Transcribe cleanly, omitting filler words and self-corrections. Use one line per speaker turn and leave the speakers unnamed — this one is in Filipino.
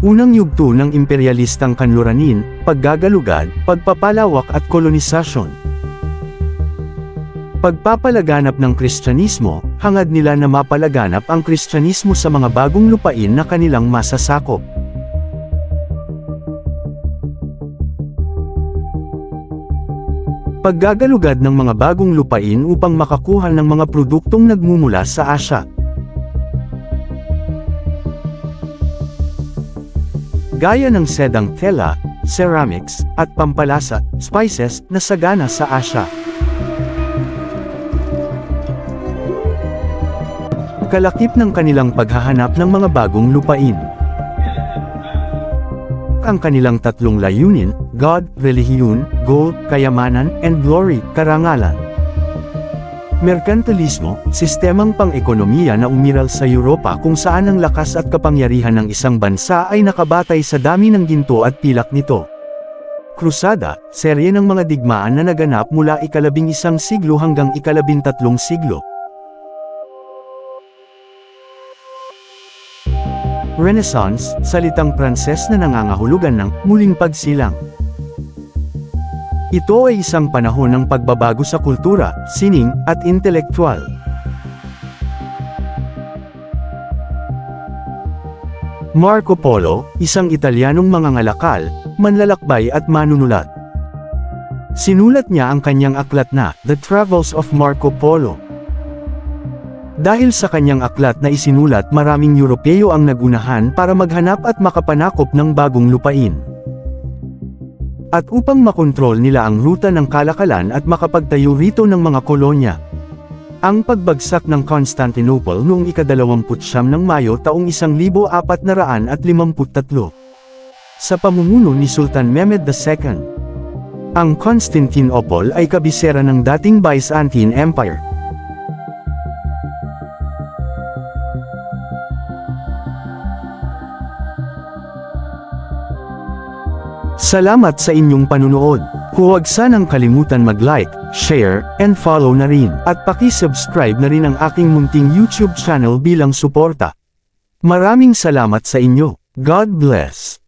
Unang yugto ng imperyalistang kanluranin, paggagalugad, pagpapalawak at kolonisasyon. Pagpapalaganap ng Kristyanismo, hangad nila na mapalaganap ang Kristyanismo sa mga bagong lupain na kanilang masasakop. Paggagalugad ng mga bagong lupain upang makakuha ng mga produktong nagmumula sa Asya. Gaya ng sedang tela, ceramics, at pampalasa, spices, na sagana sa Asya. Kalakip ng kanilang paghahanap ng mga bagong lupain. Ang kanilang tatlong layunin, God, relihiyon, gold, kayamanan, and glory, karangalan. Merkantilismo, sistemang pang-ekonomiya na umiral sa Europa kung saan ang lakas at kapangyarihan ng isang bansa ay nakabatay sa dami ng ginto at pilak nito. Krusada, serye ng mga digmaan na naganap mula ika-11 siglo hanggang ika-13 siglo. Renaissance, salitang Pranses na nangangahulugan ng muling pagsilang. Ito ay isang panahon ng pagbabago sa kultura, sining, at intelektual. Marco Polo, isang Italianong mangangalakal, manlalakbay at manunulat. Sinulat niya ang kanyang aklat na The Travels of Marco Polo. Dahil sa kanyang aklat na isinulat, maraming Europeo ang nagunahan para maghanap at makapanakop ng bagong lupain. At upang makontrol nila ang ruta ng kalakalan at makapagtayo rito ng mga kolonya. Ang pagbagsak ng Constantinople noong ika-29 ng Mayo taong 1453. Sa pamumuno ni Sultan Mehmed II. Ang Constantinople ay kabisera ng dating Byzantine Empire. Salamat sa inyong panunood. Huwag sanang kalimutan mag-like, share, and follow na rin. At paki-subscribe na rin ang aking munting YouTube channel bilang suporta. Maraming salamat sa inyo. God bless.